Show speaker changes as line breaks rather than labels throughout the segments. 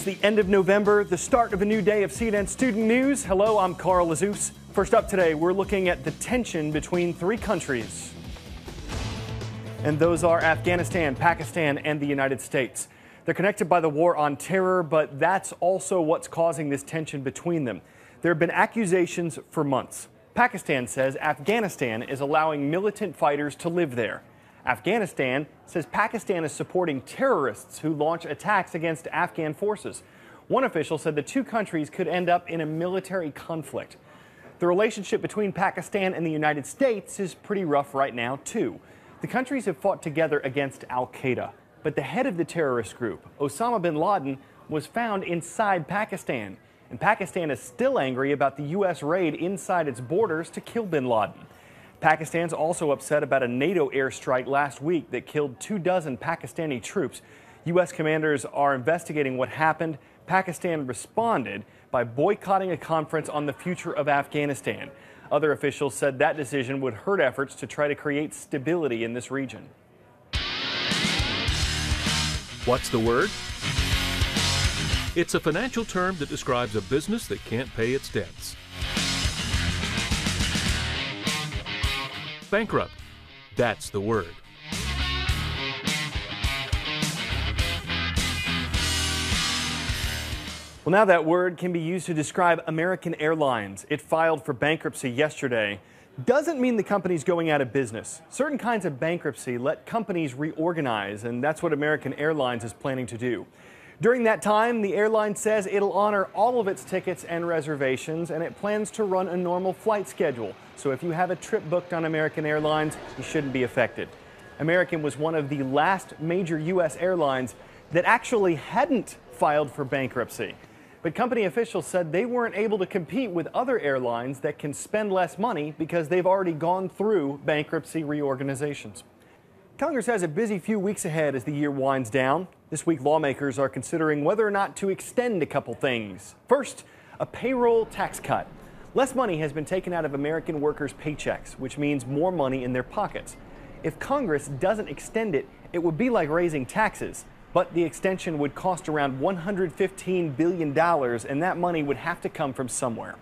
It's the end of November, the start of a new day of CNN Student News. Hello, I'm Carl Lazouz. First up today, we're looking at the tension between three countries. And those are Afghanistan, Pakistan, and the United States. They're connected by the war on terror, but that's also what's causing this tension between them. There have been accusations for months. Pakistan says Afghanistan is allowing militant fighters to live there. Afghanistan says Pakistan is supporting terrorists who launch attacks against Afghan forces. One official said the two countries could end up in a military conflict. The relationship between Pakistan and the United States is pretty rough right now, too. The countries have fought together against al-Qaida, but the head of the terrorist group, Osama bin Laden, was found inside Pakistan. And Pakistan is still angry about the U.S. raid inside its borders to kill bin Laden. Pakistan's also upset about a NATO airstrike last week that killed 24 Pakistani troops. U.S. commanders are investigating what happened. Pakistan responded by boycotting a conference on the future of Afghanistan. Other officials said that decision would hurt efforts to try to create stability in this region.
What's the word? It's a financial term that describes a business that can't pay its debts. Bankrupt. That's the word.
Well, now that word can be used to describe American Airlines. It filed for bankruptcy yesterday. Doesn't mean the company's going out of business. Certain kinds of bankruptcy let companies reorganize, and that's what American Airlines is planning to do. During that time, the airline says it'll honor all of its tickets and reservations, and it plans to run a normal flight schedule. So if you have a trip booked on American Airlines, you shouldn't be affected. American was one of the last major U.S. airlines that actually hadn't filed for bankruptcy. But company officials said they weren't able to compete with other airlines that can spend less money because they've already gone through bankruptcy reorganizations. Congress has a busy few weeks ahead as the year winds down. This week, lawmakers are considering whether or not to extend a couple things. First, a payroll tax cut. Less money has been taken out of American workers' paychecks, which means more money in their pockets. If Congress doesn't extend it, it would be like raising taxes. But the extension would cost around $115 billion, and that money would have to come from somewhere.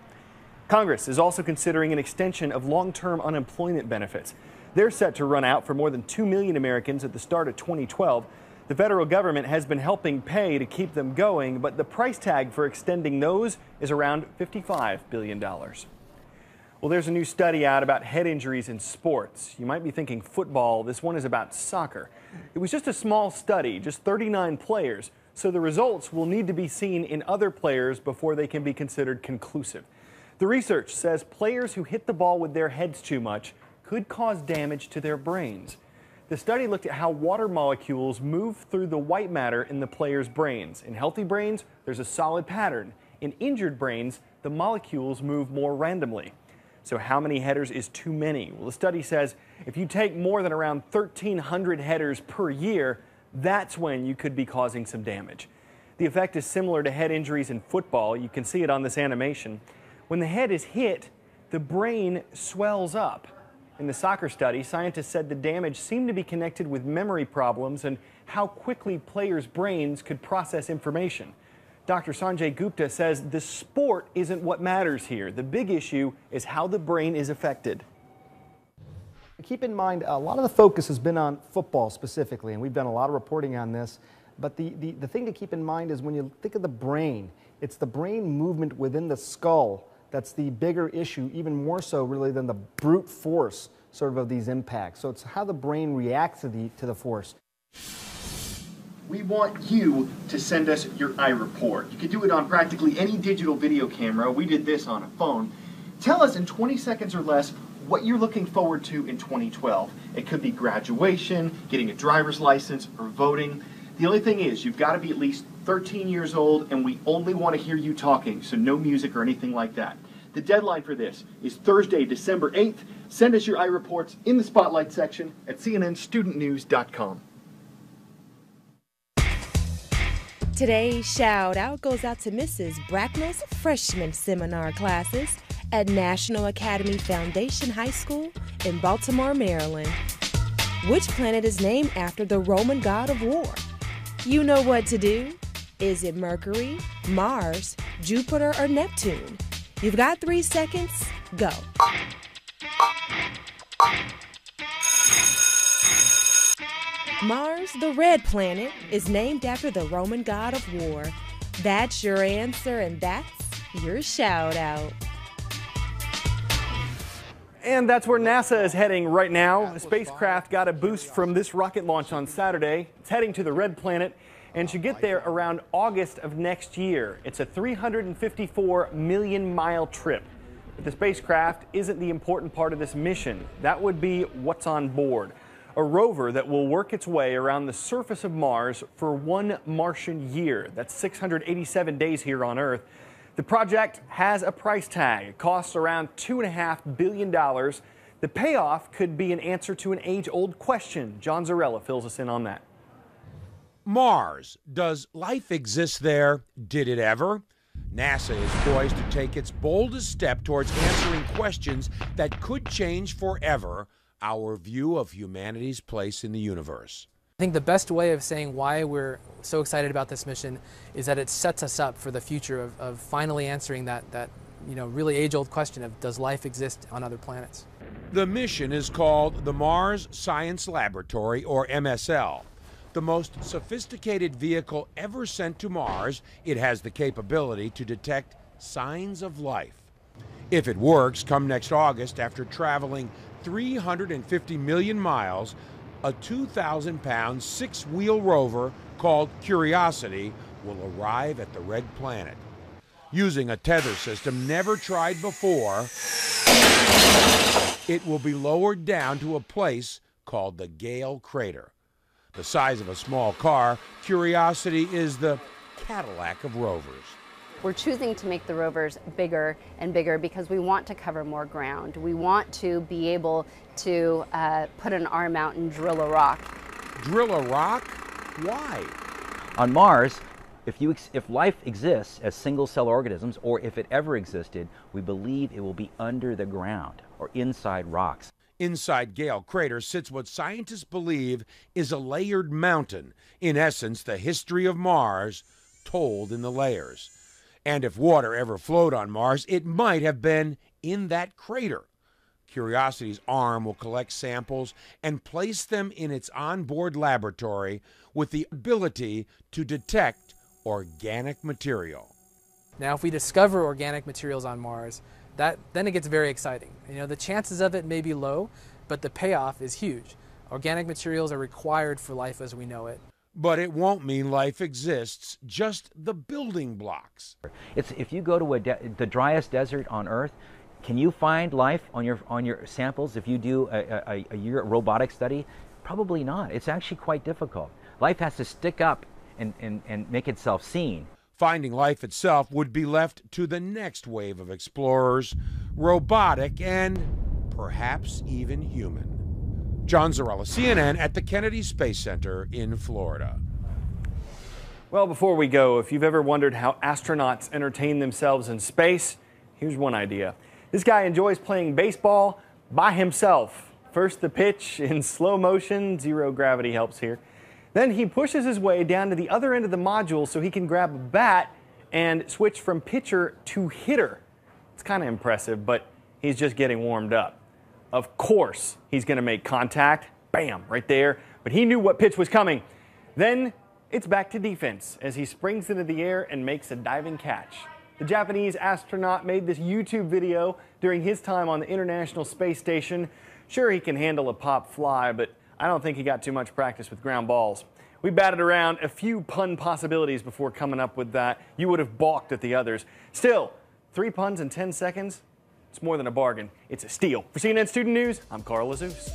Congress is also considering an extension of long-term unemployment benefits. They're set to run out for more than 2 million Americans at the start of 2012. The federal government has been helping pay to keep them going, but the price tag for extending those is around $55 billion. Well, there's a new study out about head injuries in sports. You might be thinking football. This one is about soccer. It was just a small study, just 39 players, so the results will need to be seen in other players before they can be considered conclusive. The research says players who hit the ball with their heads too much could cause damage to their brains. The study looked at how water molecules move through the white matter in the players' brains. In healthy brains, there's a solid pattern. In injured brains, the molecules move more randomly. So how many headers is too many? Well, the study says if you take more than around 1,300 headers per year, that's when you could be causing some damage. The effect is similar to head injuries in football. You can see it on this animation. When the head is hit, the brain swells up. In the soccer study, scientists said the damage seemed to be connected with memory problems and how quickly players' brains could process information. Dr. Sanjay Gupta says the sport isn't what matters here. The big issue is how the brain is affected.
Keep in mind, a lot of the focus has been on football specifically, and we've done a lot of reporting on this. But the thing to keep in mind is when you think of the brain, it's the brain movement within the skull that's the bigger issue, even more so really than the brute force sort of these impacts. So it's how the brain reacts to the force.
We want you to send us your iReport. You can do it on practically any digital video camera. We did this on a phone. Tell us in 20 seconds or less what you're looking forward to in 2012. It could be graduation, getting a driver's license, or voting. The only thing is, you've got to be at least 13 years old, and we only want to hear you talking, so no music or anything like that. The deadline for this is Thursday, December 8th. Send us your iReports in the Spotlight section at cnnstudentnews.com.
Today's shout out goes out to Mrs. Bracknell's freshman seminar classes at National Academy Foundation High School in Baltimore, Maryland. Which planet is named after the Roman god of war? You know what to do. Is it Mercury, Mars, Jupiter, or Neptune? You've got 3 seconds. Go. Mars, the red planet, is named after the Roman god of war. That's your answer, and that's your shout out.
And that's where NASA is heading right now. The spacecraft got a boost from this rocket launch on Saturday. It's heading to the red planet and should get there around August of next year. It's a 354 million mile trip. But the spacecraft isn't the important part of this mission. That would be what's on board. A rover that will work its way around the surface of Mars for 1 Martian year. That's 687 days here on Earth. The project has a price tag. It costs around $2.5 billion. The payoff could be an answer to an age-old question. John Zarella fills us in on that.
Mars. Does life exist there? Did it ever? NASA is poised to take its boldest step towards answering questions that could change forever our view of humanity's place in the universe.
I think the best way of saying why we're so excited about this mission is that it sets us up for the future of finally answering that really age-old question of does life exist on other planets?
The mission is called the Mars Science Laboratory, or MSL. The most sophisticated vehicle ever sent to Mars, it has the capability to detect signs of life. If it works, come next August, after traveling 350 million miles, a 2,000-pound six-wheel rover called Curiosity will arrive at the red planet. Using a tether system never tried before, it will be lowered down to a place called the Gale Crater. The size of a small car, Curiosity is the Cadillac of rovers.
We're choosing to make the rovers bigger and bigger because we want to cover more ground. We want to be able to put an arm out and drill a rock.
Drill a rock? Why?
On Mars, if life exists as single-cell organisms, or if it ever existed, we believe it will be under the ground or inside rocks.
Inside Gale Crater sits what scientists believe is a layered mountain. In essence, the history of Mars told in the layers. And if water ever flowed on Mars, it might have been in that crater. Curiosity's arm will collect samples and place them in its onboard laboratory with the ability to detect organic material.
Now, if we discover organic materials on Mars, then it gets very exciting. The chances of it may be low, but the payoff is huge. Organic materials are required for life as we know it.
But it won't mean life exists, just the building blocks.
If you go to the driest desert on Earth, can you find life on your samples if you do a year robotic study? Probably not. It's actually quite difficult. Life has to stick up and make itself seen.
Finding life itself would be left to the next wave of explorers, robotic and perhaps even human. John Zarella, CNN at the Kennedy Space Center in Florida.
Well, before we go, if you've ever wondered how astronauts entertain themselves in space, here's one idea. This guy enjoys playing baseball by himself. First the pitch in slow motion, zero gravity helps here. Then he pushes his way down to the other end of the module so he can grab a bat and switch from pitcher to hitter. It's kind of impressive, but he's just getting warmed up. Of course, he's going to make contact. Bam, right there. But he knew what pitch was coming. Then it's back to defense as he springs into the air and makes a diving catch. The Japanese astronaut made this YouTube video during his time on the International Space Station. Sure, he can handle a pop fly, but I don't think he got too much practice with ground balls. We batted around a few pun possibilities before coming up with that. You would have balked at the others. Still, 3 puns in 10 seconds, it's more than a bargain. It's a steal. For CNN Student News, I'm Carl Azus.